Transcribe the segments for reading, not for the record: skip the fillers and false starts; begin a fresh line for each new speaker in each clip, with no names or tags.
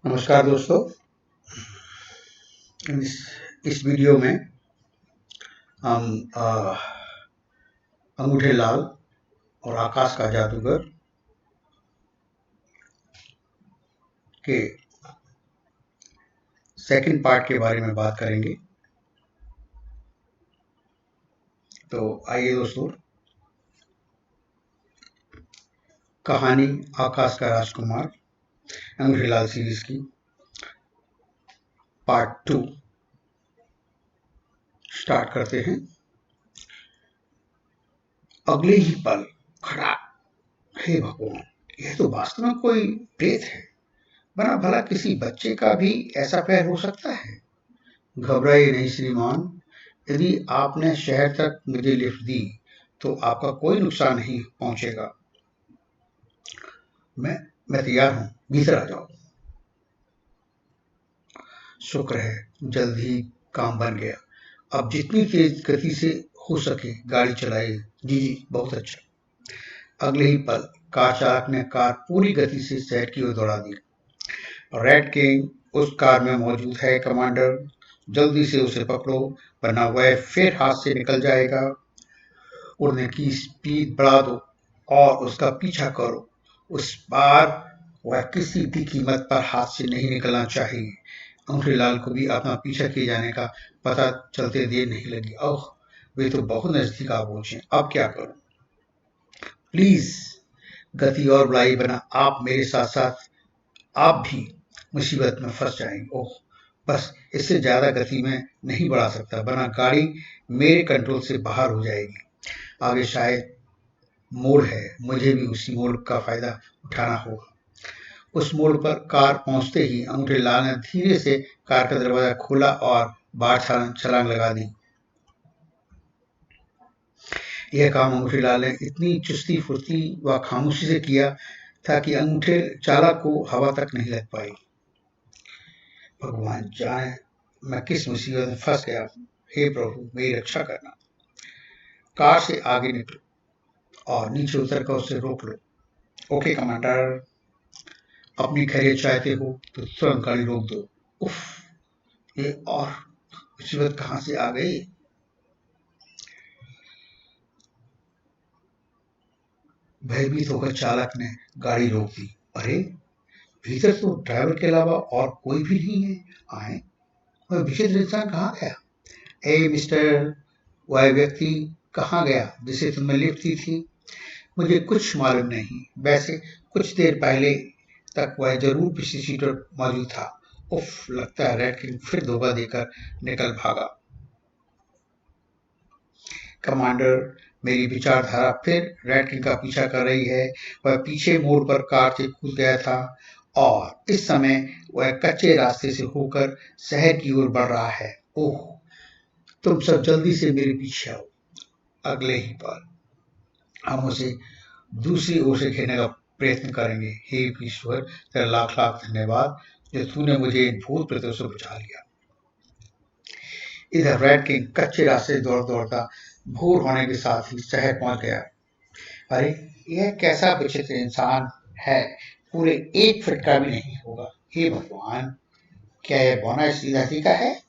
नमस्कार दोस्तों। इस वीडियो में हम अंगूठे लाल और आकाश का जादूगर के सेकंड पार्ट के बारे में बात करेंगे। तो आइए दोस्तों, कहानी आकाश का राजकुमार अंगूठे लाल सीरीज की पार्ट 2 स्टार्ट करते हैं। अगले ही पल खड़ा, हे भगवान, यह तो वास्तव में कोई प्रेत है। बना भला किसी बच्चे का भी ऐसा पैर हो सकता है। घबराइए नहीं श्रीमान, यदि आपने शहर तक मुझे लिफ्ट दी तो आपका कोई नुकसान नहीं पहुंचेगा। मैं तैयार हूं, भीतर आ जाओ। शुक्र है, जल्द ही काम बन गया। अब जितनी तेज गति से हो सके गाड़ी चलाइए। जी जी, बहुत अच्छा। अगले ही पल कार चालक ने कार पूरी गति से शहर की ओर दौड़ा दी। रेड किंग उस कार में मौजूद है कमांडर, जल्दी से उसे पकड़ो वरना वह फिर हाथ से निकल जाएगा। उड़ने की स्पीड बढ़ा दो और उसका पीछा करो। उस बार वह किसी भी कीमत पर हाथ से नहीं निकलना चाहिए। अंगूठे लाल को भी अपना पीछा किए जाने का पता चलते देर नहीं लगी। ओह, वे तो बहुत नजदीक आ पहुंचे। अब क्या करूं? प्लीज गति और बढ़ाइए, बना आप मेरे साथ साथ आप भी मुसीबत में फंस जाएंगे। ओह, बस इससे ज्यादा गति में नहीं बढ़ा सकता, वरना गाड़ी मेरे कंट्रोल से बाहर हो जाएगी। आगे शायद मोड़ है, मुझे भी उसी मोड़ का फायदा उठाना होगा। उस मोड़ पर कार पहुंचते ही अंगूठे लाल ने धीरे से कार का दरवाजा खोला और बाहर छलांग लगा दी। यह काम अंगूठे लाल ने इतनी चुस्ती फुर्ती व खामोशी से किया था कि अंगूठे चालक को हवा तक नहीं लग पाई। भगवान जाने मैं किस मुसीबत में फंस गया हूं। हे प्रभु, मेरी रक्षा करना। कार से आगे निकलो और नीचे उतरकर उसे रोक लो। ओके कमांडर, अपनी खैरियत चाहते हो तो तुरंत गाड़ी रोक दो। उफ, ये और मुसीबत कहां से आ गई? भयभीत होकर चालक ने गाड़ी रोक दी। अरे, भीतर तो ड्राइवर के अलावा और कोई भी नहीं है। आए, वह विचित्र इंसान कहाँ गया? ए मिस्टर, वह व्यक्ति कहाँ गया जिसे तुमने लिफ्ट दी थी? मुझे कुछ मालूम नहीं। वैसे कुछ देर पहले तक वह जरूर पिछली सीट पर मौजूद था। उफ, लगता है रेड किंग फिर धोखा देकर निकल भागा। कमांडर, मेरी विचारधारा फिर रेड किंग का पीछा कर रही है। वह पीछे मोड़ पर कार से कूद गया था और इस समय वह कच्चे रास्ते से होकर शहर की ओर बढ़ रहा है। ओह, तुम सब जल्दी से मेरे पीछे आओ। अगले ही पल हम उसे दूसरी ओर से घेरने का प्रयत्न करेंगे। हे ईश्वर, तेरा लाख लाख धन्यवाद जो तूने मुझे इन भूत प्रेतों से बचा लिया। इधर रेड किंग कच्चे रास्ते दौड़ दौड़ता भोर होने के साथ ही शहर पहुंच गया। अरे, यह कैसा विचित्र इंसान है, पूरे 1 फीट का भी नहीं होगा। हे भगवान, क्या यह बौना इस जाति का है?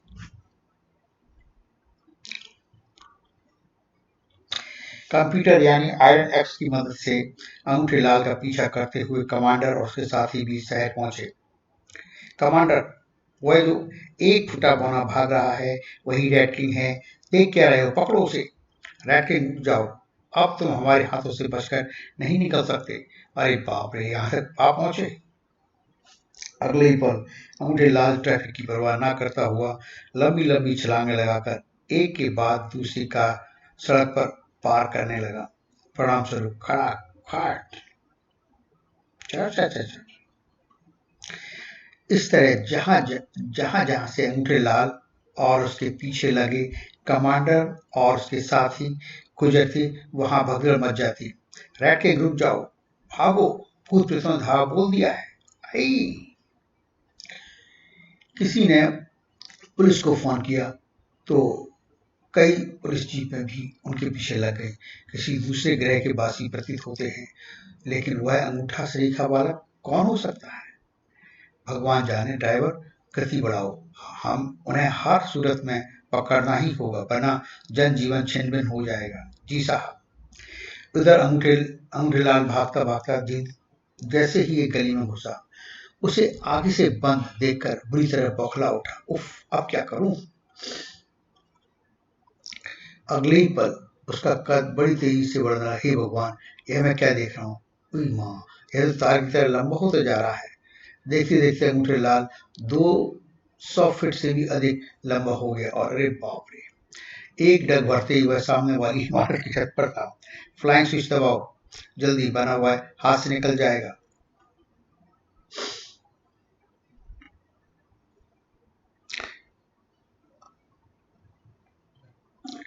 कंप्यूटर यानी आयरन एक्स की मदद से अंगूठे लाल का पीछा करते हुए कमांडर और उसके साथी भी शहर पहुंचे। कमांडर, वह जो 1 फुटा बौना भाग रहा है वही रेड किंग है। देख क्या रहे हो, पकड़ो उसे। रेड किंग, जाओ, अब तुम हमारे हाथों से बचकर नहीं निकल सकते। अरे बाप रे, यहाँ तक आप पहुंचे। अगले ही पल अंगूठे लाल ट्रैफिक की परवाह न करता हुआ लंबी लंबी छलांगे लगाकर एक के बाद दूसरी कार सड़क पर पार करने लगा। परिणाम स्वरूप खड़ा खाट इस तरह जहां जहां से अंगूठे लाल और उसके पीछे लगे कमांडर और उसके साथी गुजरते वहां भगदड़ मच जाती। रेड के ग्रुप, जाओ, भागो, भूत प्रेतों ने धावा बोल दिया है। आई, किसी ने पुलिस को फोन किया तो कई पुलिस जीपें भी उनके पीछे लग गई। किसी दूसरे ग्रह के वासी प्रतीत होते हैं, लेकिन वह अंगूठा सरीखा बालक कौन हो सकता है? भगवान जाने, ड्राइवर गति बढ़ाओ, हम उन्हें हर सूरत में पकड़ना ही होगा, वरना जनजीवन छिन-भिन हो जाएगा। जी साहब। उधर अंगूठेलाल भागता भागता जैसे ही एक गली में घुसा, उसे आगे से बंद देखकर बुरी तरह बौखला उठा। उफ, अब क्या करूं? अगले ही पल उसका कद बड़ी तेजी से बढ़ रहा। हे भगवान, यह मैं क्या देख रहा हूँ? उई माँ, यह तो तार की तरह लंबा होता जा रहा है। देखते देखते अंगूठेलाल 200 फीट से भी अधिक लंबा हो गया और अरे बाप रे! एक डग भरते ही वह सामने वाली इमारत की छत पर था। फ्लाइंग स्विच दबाओ, जल्दी, बना हुआ है, हाथ से निकल जाएगा।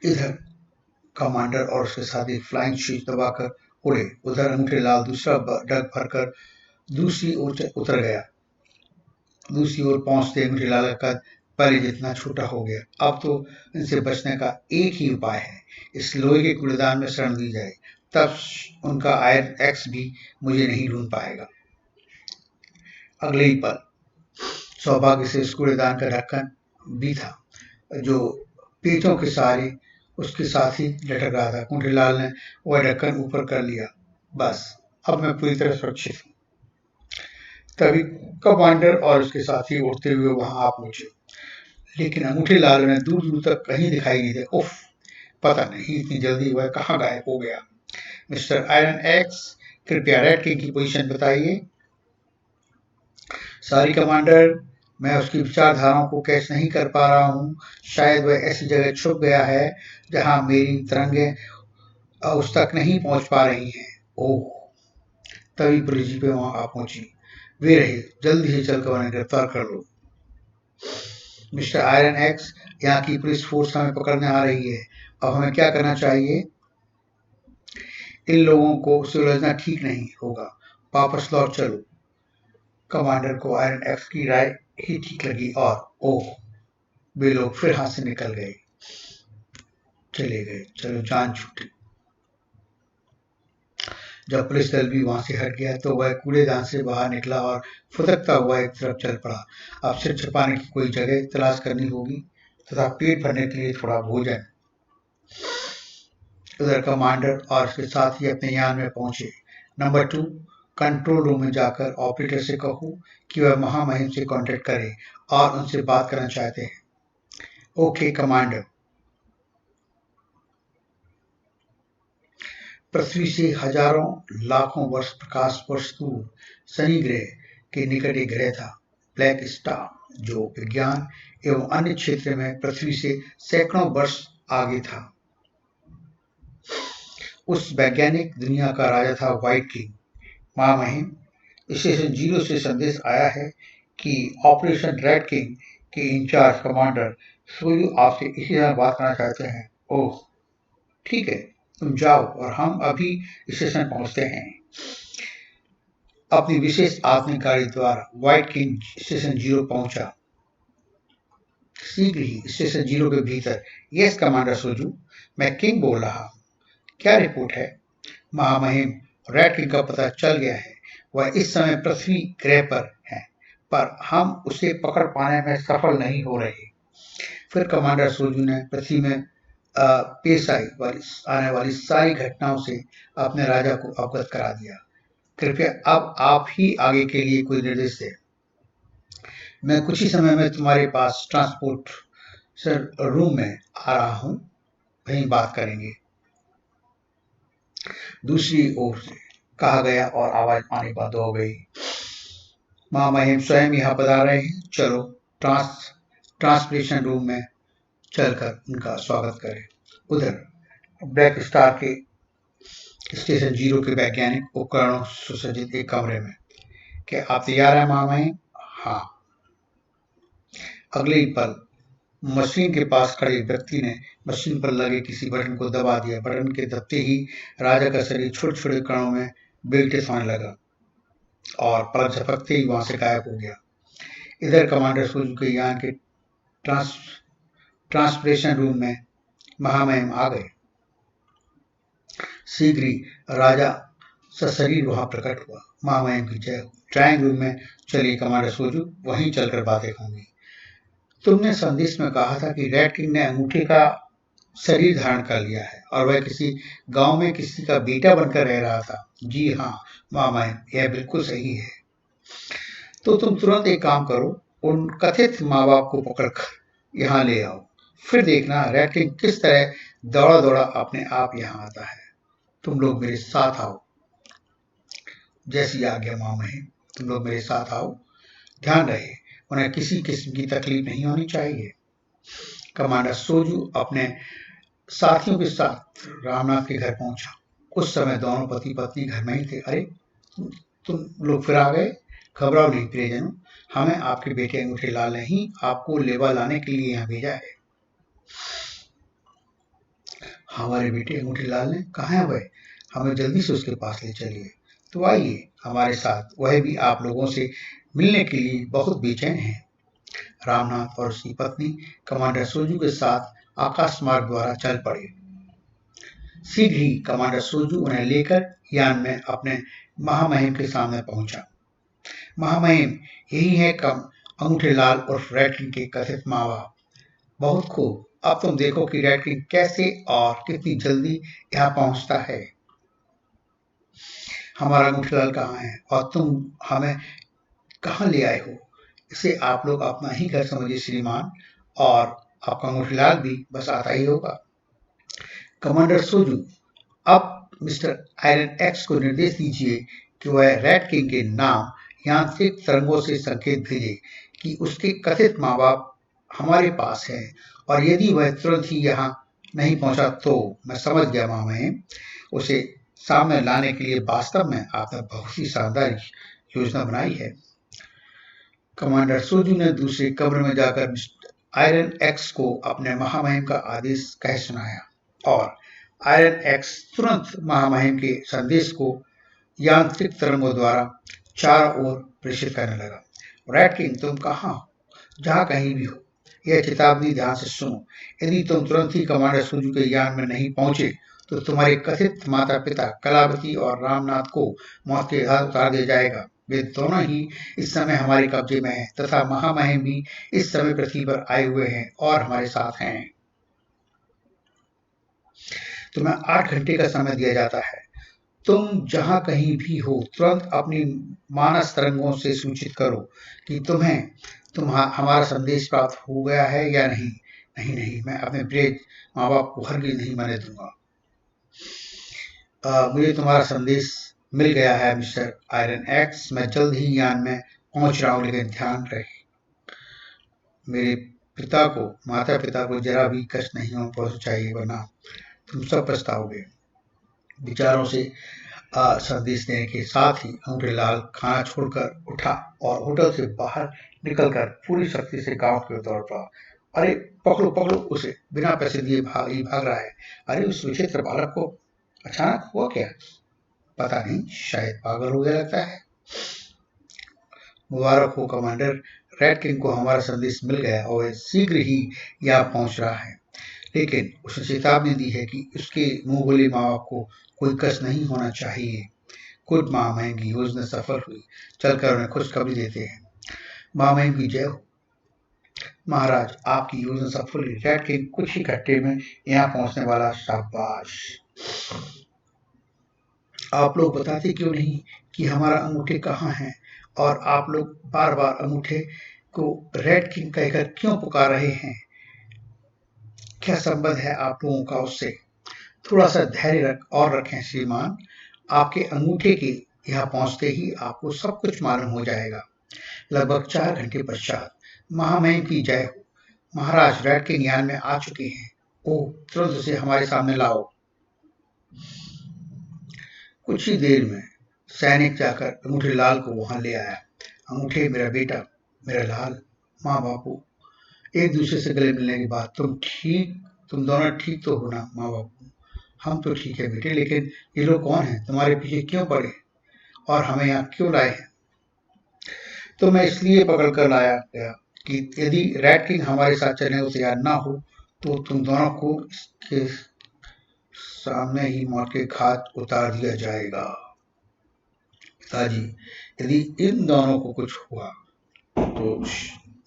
इधर कमांडर और उसके साथी फ्लाइंग स्विच दबाकर उड़े। उधर अंगूठेलाल दूसरा डग भरकर दूसरी ओर उतर गया। दूसरी ओर पहुंचते अंगूठेलाल का कद पहले जितना छोटा हो गया। अब तो इनसे बचने का एक ही उपाय है, इस लोहे के कूड़ेदान में शरण दी जाए, तब उनका आयरन एक्स भी मुझे नहीं ढूंढ पाएगा। अगले ही पल सौभाग्य से उस कूड़ेदान का ढक्कन भी था, जो पेचों के सहारे उसके साथ ही लटक रहा था। अंगूठेलाल ने वह ढक्कन ऊपर कर लिया। बस, अब मैं पूरी तरह सुरक्षित हूँ। तभी कमांडर और उसके साथी उड़ते हुए वहां आ पहुंचे, लेकिन अंगूठेलाल उन्हें दूर दूर तक कहीं दिखाई नहीं दे। उफ, पता नहीं इतनी जल्दी वह कहाँ गायब हो गया। मिस्टर आयरन एक्स, कृपया रेड किंग की पोजीशन बताइए। सॉरी कमांडर, मैं उसकी विचारधाराओं को कैच नहीं कर पा रहा हूँ। शायद वह ऐसी जगह छुप गया है जहाँ मेरी तरंगें उस तक नहीं पहुंच पा रही हैं। ओह! तभी पुलिस जीपें वहां आ पहुंची। वे रहे, जल्दी से चलकर उन्हें गिरफ्तार कर लो। मिस्टर आयरन एक्स, यहाँ की पुलिस फोर्स हमें पकड़ने आ रही है। अब हमें क्या करना चाहिए? इन लोगों को सुलझना ठीक नहीं होगा, वापस लौट चलो। कमांडर को आयरन एक्स की राय ही ठीक लगी और ओह, वे लोग फिर हाथ से निकल गए, चले गए। चलो, जान छूटी। जब पुलिस दल भी वहां से हट गया तो वह कूड़ेदान से बाहर निकला और फुदकता हुआ एक तरफ चल पड़ा। अब सिर छिपाने की कोई जगह तलाश करनी होगी तथा पेट भरने के लिए थोड़ा भोजन। उधर कमांडर और उसके साथी अपने यान में पहुंचे। नंबर 2, कंट्रोल रूम में जाकर ऑपरेटर से कहो कि वह महामहिम से कांटेक्ट करे और उनसे बात करना चाहते हैं। Okay commander. पृथ्वी से हजारों लाखों वर्ष प्रकाश वर्ष दूर शनि ग्रह के निकट एक ग्रह था, ब्लैक स्टार, जो विज्ञान एवं अन्य क्षेत्र में पृथ्वी से सैकड़ों वर्ष आगे था। उस वैज्ञानिक दुनिया का राजा था व्हाइट किंग। महामहिम, स्टेशन 0 से संदेश आया है कि ऑपरेशन रेड किंग के इंचार्ज कमांडर सोयू आपसे इसी समय बात करना चाहते हैं। ओह, ठीक है, तुम जाओ और हम अभी स्टेशन पहुंचते हैं। अपनी विशेष आधुनिक गाड़ी द्वारा व्हाइट किंग स्टेशन 0 पहुंचा। शीघ्र ही स्टेशन 0 के भीतर, यस कमांडर सोजू, मैं किंग बोल रहा हूँ। क्या रिपोर्ट है? महामहिम, रेड किंग का पता चल गया है। वह इस समय पृथ्वी ग्रह पर है, पर हम उसे पकड़ पाने में सफल नहीं हो रहे। फिर कमांडर सोजू ने पृथ्वी में पेश आने वाली सारी घटनाओं से अपने राजा को अवगत करा दिया। कृपया अब आप ही आगे के लिए कोई निर्देश दें। मैं कुछ ही समय में तुम्हारे पास ट्रांसपोर्ट रूम में आ रहा हूं, वहीं बात करेंगे। दूसरी ओर से कहा गया और आवाज आनी बंद हो गई। महामहिम स्वयं यहाँ पधार रहे हैं, चलो ट्रांसलेशन रूम में चलकर उनका स्वागत करें। उधर ब्लैक स्टार के स्टेशन 0 के वैज्ञानिक उपकरणों सुसज्जित एक कमरे में। क्या आप तैयार हैं महामहिम? हाँ। अगले ही पल मशीन के पास खड़े व्यक्ति ने मशीन पर लगे किसी बटन को दबा दिया। बटन के दबते ही राजा का शरीर छोटे छोटे कणों में विघटित होने लगा और पलक झपकते ही वहां से गायब हो गया। इधर कमांडर सोजू के यान के ट्रांसलेशन रूम में महामहिम आ गए। शीघ्र ही राजा सशरीर वहां प्रकट हुआ। महामहिम की जय हो। ड्राइंग रूम में चलिए कमांडर सोजू, वहीं चलकर बातें होंगी। तुमने संदेश में कहा था कि रेड किंग ने अंगूठे का शरीर धारण कर लिया है और वह किसी गांव में किसी का बेटा बनकर रह रहा था। जी हाँ मामा, यह बिल्कुल सही है। तो तुम तुरंत एक काम करो, उन कथित माँ बाप को पकड़कर यहाँ ले आओ। फिर देखना रेड किंग किस तरह दौड़ा दौड़ा अपने आप यहाँ आता है। तुम लोग मेरे साथ आओ। जैसी आज्ञा मामा है, तुम लोग मेरे साथ आओ। ध्यान रहे उन्हें किसी किस्म की तकलीफ नहीं होनी चाहिए। कमांडर सोजू अपने साथियों के साथ रामनाथ के घर पहुंचा। उस समय दोनों पति पत्नी घर में ही थे। अरे तुम लोग फिर आ गए। घबराओ नहीं प्रियजनों, हमें आपके बेटे अंगूठे लाल ने ही आपको लेवा लाने के लिए यहाँ भेजा है। हमारे बेटे अंगूठे लाल ने? कहाँ है वह? हमें जल्दी से उसके पास ले चलिए। तो आइए हमारे साथ, वह भी आप लोगों से मिलने के लिए बहुत बेचैन है। रामनाथ और उसकी पत्नी कमांडर सोजू के साथ आकाश मार्ग द्वारा चल पड़े। शीघ्र ही कमांडर सोजू उन्हें लेकर यान में अपने महामहिम के सामने पहुंचा। महामहिम, यही है कम अंगूठे लाल और रेड किंग के कथित माँ बाप। बहुत खूब, अब तुम देखो कि रेड किंग कैसे और कितनी जल्दी यहाँ पहुंचता है। हमारा अंगूठे लाल कहाँ है और तुम हमें कहाँ ले आए हो? इसे आप लोग अपना ही घर समझिए श्रीमान, और आपका अंगूठे लाल भी बस आता ही होगा। कमांडर सोजू, अब मिस्टर आयरन एक्स को निर्देश दीजिए कि वह रेड किंग के नाम यांत्रिक तरंगों से संकेत भेजे कि उसके कथित माँ बाप हमारे पास हैं, और यदि वह तुरंत ही यहाँ नहीं पहुंचा तो मैं समझ गया मामा, उसे सामने लाने के लिए वास्तव में आपने बहुत ही शानदार योजना बनाई है। कमांडर सोजू ने दूसरे कमरे में जाकर मिस्टर आयरन एक्स को अपने महामहिम का आदेश कह सुनाया, और आयरन एक्स तुरंत महामहिम के संदेश को यांत्रिक तरंगों द्वारा चारों ओर प्रेषित करने लगा। रेड किंग, तुम कहाँ हो? जहाँ कहीं भी हो, यह चेतावनी ध्यान से सुनो। यदि तुम तुरंत ही कमांडर सोजू के यान में नहीं पहुंचे तो तुम्हारे कथित माता पिता कलावती और रामनाथ को मौत के घाट उतार दिया जाएगा। वे दोनों ही इस समय हमारे कब्जे में हैं तथा महामहिम भी इस समय पृथ्वी पर आए हुए हैं और हमारे साथ हैं। तुम्हें 8 घंटे का समय दिया जाता है। तुम जहां कहीं भी हो तुरंत अपनी मानस तरंगों से सूचित करो कि तुम्हें हमारा संदेश प्राप्त हो गया है या नहीं। नहीं नहीं, मैं अपने प्रिय माँ बाप को हरगिज नहीं मरने दूंगा। मुझे तुम्हारा संदेश मिल गया है मिस्टर आयरन एक्स। मैं जल्द ही यान में पहुंच रहा हूँ, लेकिन ध्यान रहे मेरे माता पिता को जरा भी कष्ट नहीं पहुंचना चाहिए, वरना तुम सब पछताओगे। विचारों से संदेश देने के साथ ही अंगूठे लाल खाना छोड़कर उठा और होटल से बाहर निकलकर पूरी शक्ति से गांव की ओर दौड़ पड़ा। अरे पकड़ो पकड़ो उसे, बिना पैसे दिए भाग रहा है। अरे उस विचित्र बालक को अचानक हुआ क्या? पता नहीं, शायद पागल हो गया लगता है। मुबारक हो कमांडर, रेड किंग को हमारा संदेश मिल गया और वह शीघ्र ही यहाँ पहुंच रहा है, लेकिन उसने चेतावनी दी है कि उसके मुंह बोले माँ बाप को कोई कष्ट नहीं होना चाहिए। खुद महामहिम की योजना सफल हुई। चलकर उन्हें खुशखबरी देते हैं। महामहिम की जय हो। महाराज, आपकी योजना सफल हुई। रेड किंग कुछ ही घंटे में यहाँ पहुंचने वाला। शाबाश। आप लोग बताते क्यों नहीं कि हमारा अंगूठे कहाँ है, और आप लोग बार बार अंगूठे को रेड किंग कहकर क्यों पुकार रहे हैं? क्या संबंध है आप लोगों का उससे? थोड़ा सा धैर्य रखें श्रीमान, आपके अंगूठे के यहाँ पहुंचते ही आपको सब कुछ मालूम हो जाएगा। लगभग 4 घंटे पश्चात। महामहिम की जय हो। महाराज, रेड किंग यान में आ चुके हैं। ओह, तुरंत उसे हमारे सामने लाओ। कुछ ही देर में सैनिक जाकर अंगूठे लाल को वहां ले आया। अंगूठे, मेरा बेटा, मेरा लाल। माँ बापू, एक दूसरे से गले मिलने के बाद तुम दोनों ठीक तो हो ना? माँ बापू, हम तो ठीक है बेटे, लेकिन ये लोग कौन हैं? तुम्हारे पीछे क्यों पड़े और हमें यहाँ क्यों लाए हैं? तो मैं इसलिए पकड़ कर लाया गया कि यदि रेड किंग हमारे साथ चलने को तैयार ना हो तो तुम दोनों को इसके सामने ही मौत के घाट उतार दिया जाएगा। पिताजी, यदि इन दोनों को कुछ हुआ तो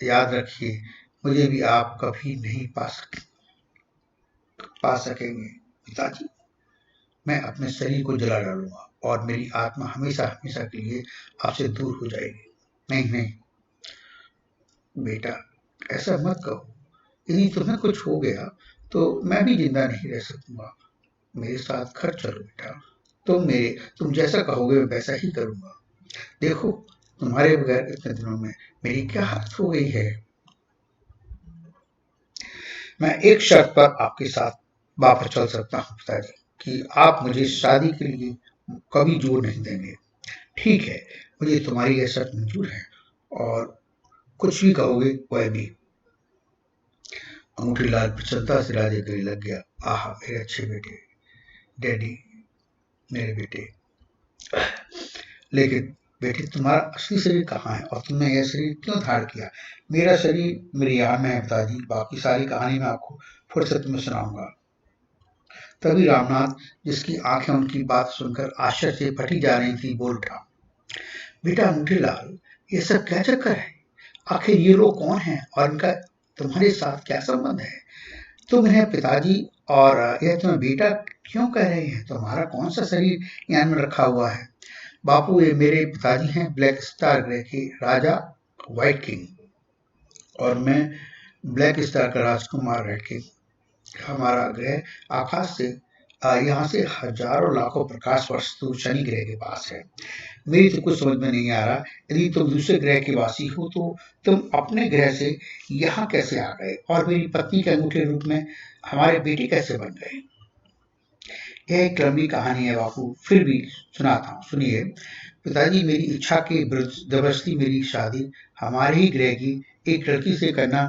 याद रखिए, मुझे भी आप कभी नहीं पा सकेंगे पिताजी। मैं अपने शरीर को जला डालूंगा और मेरी आत्मा हमेशा हमेशा के लिए आपसे दूर हो जाएगी। नहीं नहीं बेटा, ऐसा मत कहो। यदि तुम्हें कुछ हो गया तो मैं भी जिंदा नहीं रह सकूंगा। मेरे साथ घर चलो बेटा। तुम जैसा कहोगे मैं वैसा ही करूंगा। देखो, तुम्हारे बगैर इतने दिनों में मेरी क्या हालत हो गई है। मैं एक शर्त पर आपके साथ वापस चल सकता हूँ पिताजी, कि आप मुझे शादी के लिए कभी जोर नहीं देंगे। ठीक है, मुझे तुम्हारी यह शर्त मंजूर है, और कुछ भी कहोगे वह भी। अंगूठी लाल प्रसन्नता से राजे गले लग गया। आह मेरे अच्छे बेटे, डैडी, मेरे बेटे। लेकिन बेटे, तुम्हारा असली शरीर कहाँ है और तुमने यह शरीर क्यों धारण किया। मेरा शरीर मेरी याद में है पिताजी। बाकी सारी कहानी मैं आपको फुर्सत में सुनाऊंगा। तभी रामनाथ, जिसकी आंखें उनकी बात सुनकर आश्चर्य से फटी जा रही थी, बोल उठा। बेटा अंगूठीलाल, ये सब क्या चक्कर है। आखिर ये लोग कौन हैं और इनका तुम्हारे साथ क्या संबंध है। तुम इन्हें पिताजी और यह तुम्हें बेटा क्यों कह रहे हैं। तुम्हारा कौन सा शरीर यहाँ में रखा हुआ है। बापू, ये मेरे पिताजी हैं, ब्लैक स्टार ग्रह के राजा व्हाइट किंग, और मैं ब्लैक स्टार का राजकुमार रेड किंग। हमारा ग्रह आकाश से यहाँ से हजारों लाखों प्रकाश वर्ष दूर शनि ग्रह के पास है। मेरी तो कुछ समझ में नहीं आ रहा। यदि तुम दूसरे ग्रह के वासी हो तो तुम अपने ग्रह से यहाँ कैसे आ गए और मेरी पत्नी के अंगूठे रूप में हमारे बेटे कैसे बन गए। यह एक लंबी कहानी है बापू, फिर भी सुनाता हूँ, सुनिए। पिताजी मेरी इच्छा के विरुद्ध जबरदस्ती मेरी शादी हमारे ही ग्रह की एक लड़की से करना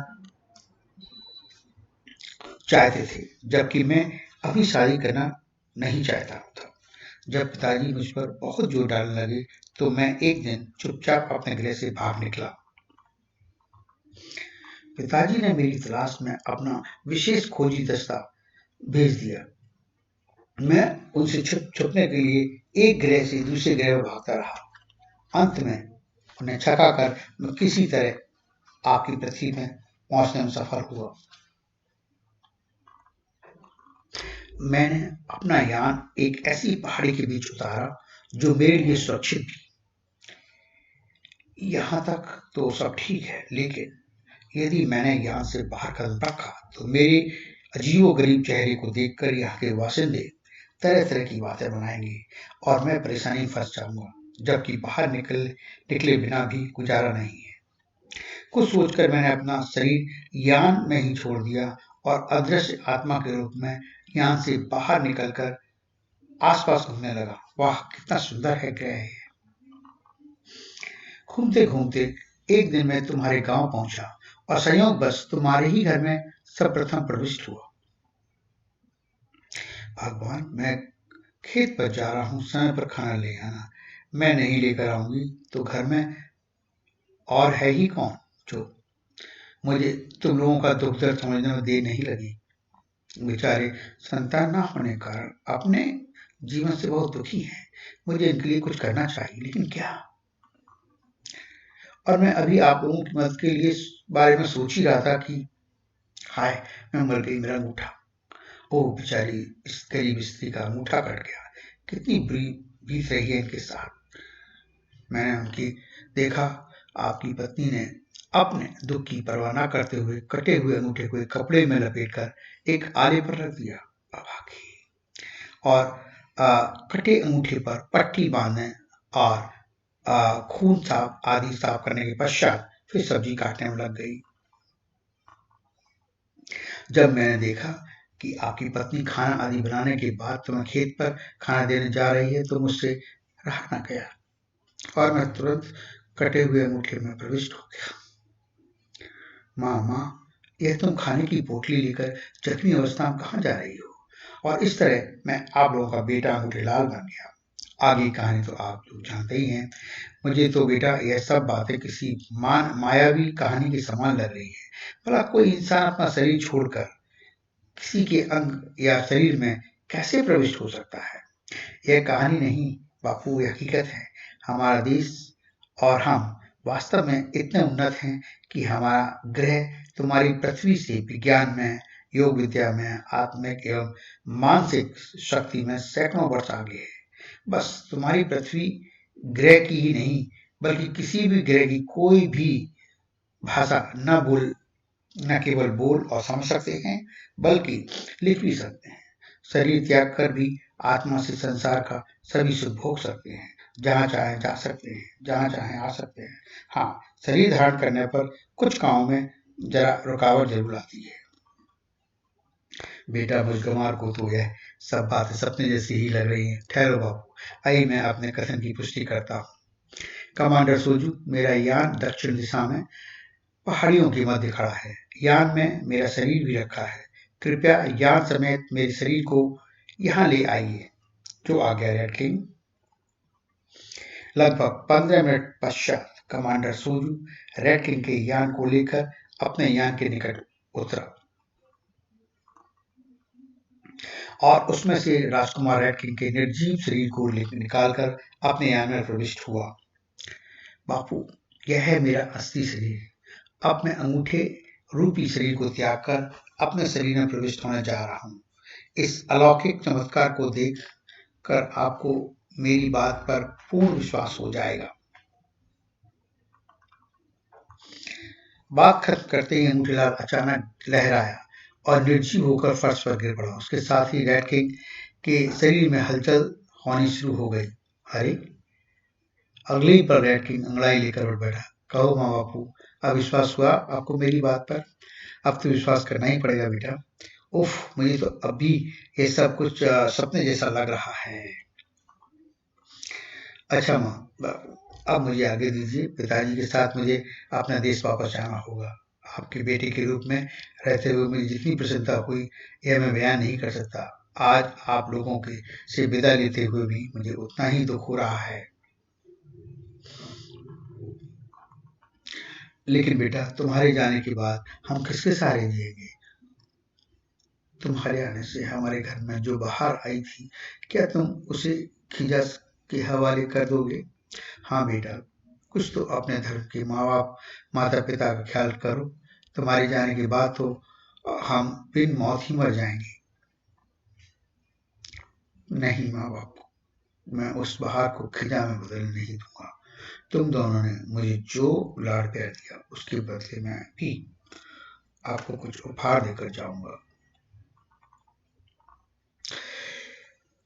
चाहते थे, जबकि मैं अभी शादी करना नहीं चाहता था। जब पिताजी मुझ पर बहुत जोर डालने लगे तो मैं एक दिन चुपचाप अपने गृह से भाग निकला। पिताजी ने मेरी तलाश में अपना विशेष खोजी दस्ता भेज दिया। मैं उनसे छुपने के लिए एक ग्रह से दूसरे ग्रह में भागता रहा। अंत में उन्हें छका कर मैं किसी तरह आपकी पृथ्वी में पहुंचने में सफल हुआ। मैंने अपना यान एक ऐसी पहाड़ी के बीच उतारा जो मेरे लिए सुरक्षित थी। यहाँ तक तो सब ठीक है, लेकिन यदि मैंने यहाँ से बाहर कदम रखा तो मेरे अजीबोगरीब चेहरे को देखकर यहाँ के बाशिंदे तरह तरह की बातें बनाएंगे और मैं परेशानी में फंस जाऊंगा, जबकि बाहर निकले बिना भी गुजारा नहीं है। कुछ सोचकर मैंने अपना शरीर यान में ही छोड़ दिया और अदृश्य आत्मा के रूप में यान से बाहर निकलकर आसपास घूमने लगा। वाह, कितना सुंदर है ग्रह है। घूमते घूमते एक दिन मैं तुम्हारे गांव पहुंचा और संयोगवश तुम्हारे ही घर में सर्वप्रथम प्रविष्ट हुआ। भगवान, मैं खेत पर जा रहा हूँ, समय पर खाना ले आना। मैं नहीं लेकर आऊंगी तो घर में और है ही कौन जो मुझे तुम लोगों का दुख दर्द समझने में देर नहीं लगी। बेचारे संतान ना होने के कारण अपने जीवन से बहुत दुखी हैं। मुझे इनके लिए कुछ करना चाहिए, लेकिन क्या। और मैं अभी आप लोगों की मदद के लिए इस बारे में सोच ही रहा था कि हाय, मैं मर गई, मेरा अंगूठा। ओह बेचारी, इस गरीब स्त्री का अंगूठा कट गया। कितनी बुरी बीत रही है इनके साथ। मैंने उनकी देखा, आपकी पत्नी ने अपने दुख की परवाह न करते हुए कटे हुए अंगूठे को एक कपड़े में लपेटकर एक आले पर रख दिया। और कटे अंगूठे पर पट्टी बांधने और खून साफ आदि साफ करने के पश्चात फिर सब्जी काटने में लग गई। जब मैंने देखा कि आपकी पत्नी खाना आदि बनाने के बाद तुम्हें खेत पर खाना देने जा रही है तो मुझसे रहा न गया और मैं तुरंत कटे हुए अंगूठे में प्रविष्ट हो गया। माँ, यह तुम खाने की पोटली लेकर जख्मी अवस्था में कहाँ जा रही हो। और इस तरह मैं आप लोगों का बेटा अंगूठीलाल बन गया। आगे की कहानी तो आप लोग जानते ही हैं। मुझे तो बेटा यह सब बातें किसी मायावी कहानी के समान लग रही है। भला कोई इंसान अपना शरीर छोड़कर किसी के अंग या शरीर में कैसे प्रविष्ट हो सकता है। यह कहानी नहीं बापू, यह हकीकत है। हमारा देश और हम वास्तव में इतने उन्नत हैं कि हमारा ग्रह तुम्हारी पृथ्वी से विज्ञान में, योग विद्या में, आत्मिक एवं मानसिक शक्ति में सैकड़ों वर्ष आगे है। बस तुम्हारी पृथ्वी ग्रह की ही नहीं, बल्कि किसी भी ग्रह की कोई भी भाषा न केवल बोल और समझ सकते हैं, बल्कि लिख भी सकते हैं। शरीर त्याग कर भी आत्मा से संसार का सभी सुख भोग सकते हैं। जहाँ चाहे जा सकते हैं, जहाँ चाहे आ सकते हैं। हाँ, शरीर धारण करने पर कुछ कामों में जरा रुकावट जरूर आती है। बेटा, मुझ गंवार को तो यह सब बातें सपने जैसी ही लग रही हैं। ठहरो बाबू, आइए मैं अपने कथन की पुष्टि करता हूँ। कमांडर सोजू, मेरा यान दक्षिण दिशा में पहाड़ियों के मध्य खड़ा है। यान में मेरा शरीर भी रखा है। कृपया यान समेत मेरे शरीर को यहाँ ले आइए। जो आज्ञा रेड किंग। लगभग 15 मिनट पश्चात कमांडर सोजू रेड किंग के यान को लेकर अपने यान के निकट उतरा और उसमें से राजकुमार रेड किंग के निर्जीव शरीर को निकालकर अपने यान में प्रविष्ट हुआ। बापू, यह है मेरा असली शरीर। अब मैं अंगूठे रूपी शरीर को त्याग कर अपने शरीर में प्रविष्ट होने जा रहा हूँ। इस अलौकिक चमत्कार को देख कर आपको मेरी बात पर पूर्ण विश्वास हो जाएगा। बात खत्म करते ही अंगूठेलाल अचानक लहराया और निर्जीव होकर फर्श पर गिर पड़ा। उसके साथ ही रेड किंग के शरीर में हलचल होनी शुरू हो गई। अरे! अगले ही पल रेड किंग अंगड़ाई लेकर उठ बैठा। कहो माँ बापू, अब विश्वास हुआ आपको मेरी बात पर? अब तो विश्वास करना ही पड़ेगा बेटा। उफ, मुझे तो अब भी ये सब कुछ सपने जैसा लग रहा है। अच्छा माँ बापू, अब मुझे आगे दीजिए। पिताजी के साथ मुझे अपना देश वापस जाना होगा। आपके बेटे के रूप में रहते हुए मुझे जितनी प्रसन्नता हुई, यह मैं बयान नहीं कर सकता। आज आप लोगों के से विदा लेते हुए भी मुझे उतना ही दुख हो रहा है। लेकिन बेटा, तुम्हारे जाने के बाद हम किसके सहारे जिएंगे? तुम्हारे आने से हमारे घर में जो बाहर आई थी, क्या तुम उसे खिजा के हवाले कर दोगे? हाँ बेटा, कुछ तो अपने धर्म के माँ बाप, माता पिता का ख्याल करो। तुम्हारे जाने के बाद तो हम बिन मौत ही मर जाएंगे। नहीं माँ बाप, मैं उस बाहर को खिजा में बदल नहीं दूंगा। तुम दोनों ने मुझे जो लाड़ प्यार दिया, उसके बदले मैं भी आपको कुछ उपहार देकर जाऊंगा।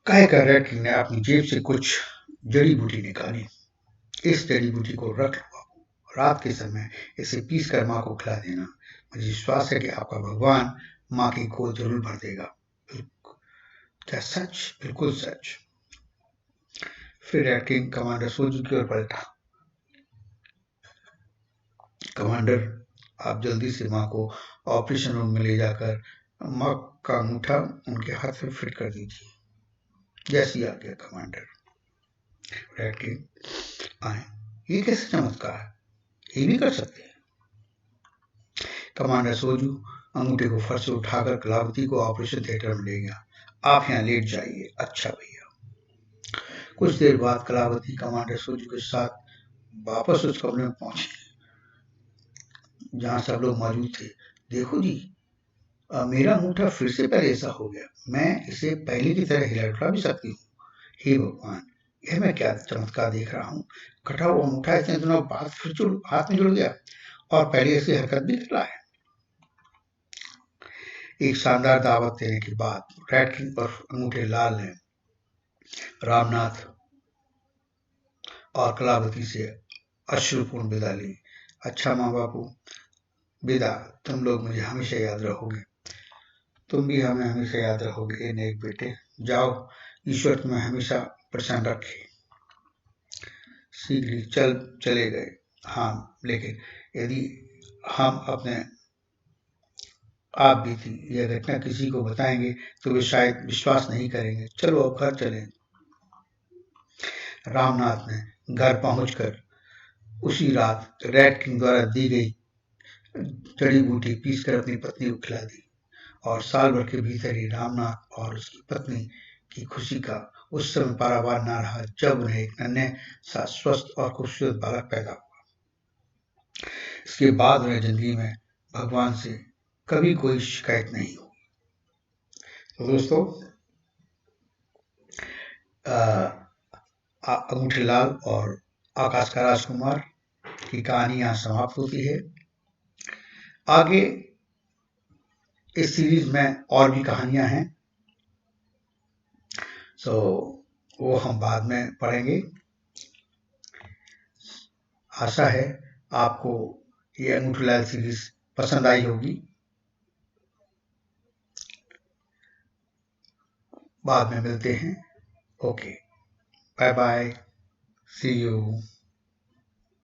कहकर रेड किंग ने अपनी जेब से कुछ जड़ी बूटी निकाली। इस जड़ी बूटी को रख लो, रात के समय इसे पीस कर माँ को खिला देना। मुझे विश्वास है कि आपका भगवान माँ की गोद जरूर भर देगा। क्या सच? बिल्कुल सच। फिर रेड किंग कमांडर सोजू की ओर पलटा। कमांडर, आप जल्दी से माँ को ऑपरेशन रूम में ले जाकर माँ का अंगूठा उनके हाथ में फिट कर दीजिए। जैसी आ गया कमांडर। रेड किंग, आए। ये कैसे चमत्कार है? ये भी कर सकते हैं? कमांडर सोजू अंगूठे को फर्श से उठाकर कलावती को ऑपरेशन थिएटर में ले गया। आप यहाँ लेट जाइए। अच्छा भैया। कुछ देर बाद कलावती कमांडर सोजू के साथ वापस उस कमरे में पहुंची जहां सब लोग मौजूद थे। देखो जी, मेरा अंगूठा फिर से पहले ऐसा हो गया। मैं इसे पहले की तरह हिला उठा भी सकती हूँ। हे भगवान, यह मैं क्या चमत्कार देख रहा हूँ। कटा हुआ अंगूठा इतने दिनों बाद फिर हाथ में जुड़ गया और पहले ऐसी हरकत भी कर रहा है। एक शानदार दावत देने के बाद रेड किंग और अंगूठेलाल ने रामनाथ और कलावती से अश्रुपूर्ण विदा ली। अच्छा माँ बापू, विदा। तुम लोग मुझे हमेशा याद रहोगे। तुम भी हमें हमेशा याद रहोगे नेक बेटे। जाओ, ईश्वर तुम्हें हमेशा प्रसन्न रखे। शीघ्र ही चले गए। हाँ, लेकिन यदि हम अपने आप बीती यह घटना किसी को बताएंगे तो वे शायद विश्वास नहीं करेंगे। चलो अब घर चलें। रामनाथ ने घर पहुंचकर उसी रात रेड किंग द्वारा दी गई जड़ी बूटी पीसकर अपनी पत्नी को खिला दी और साल भर के भीतर ही रामनाथ और उसकी पत्नी की खुशी का उस समय पारावार ना रहा जब उन्हें एक नन्हे सा स्वस्थ और खूबसूरत बालक पैदा हुआ। इसके बाद उन्हें जिंदगी में भगवान से कभी कोई शिकायत नहीं हुई। तो दोस्तों, अंगूठीलाल और आकाश का राजकुमार की कहानी यहाँ समाप्त होती है। आगे इस सीरीज में और भी कहानियां हैं, वो हम बाद में पढ़ेंगे। आशा है आपको ये अंगूठीलाल सीरीज पसंद आई होगी। बाद में मिलते हैं। Okay, bye bye, see you.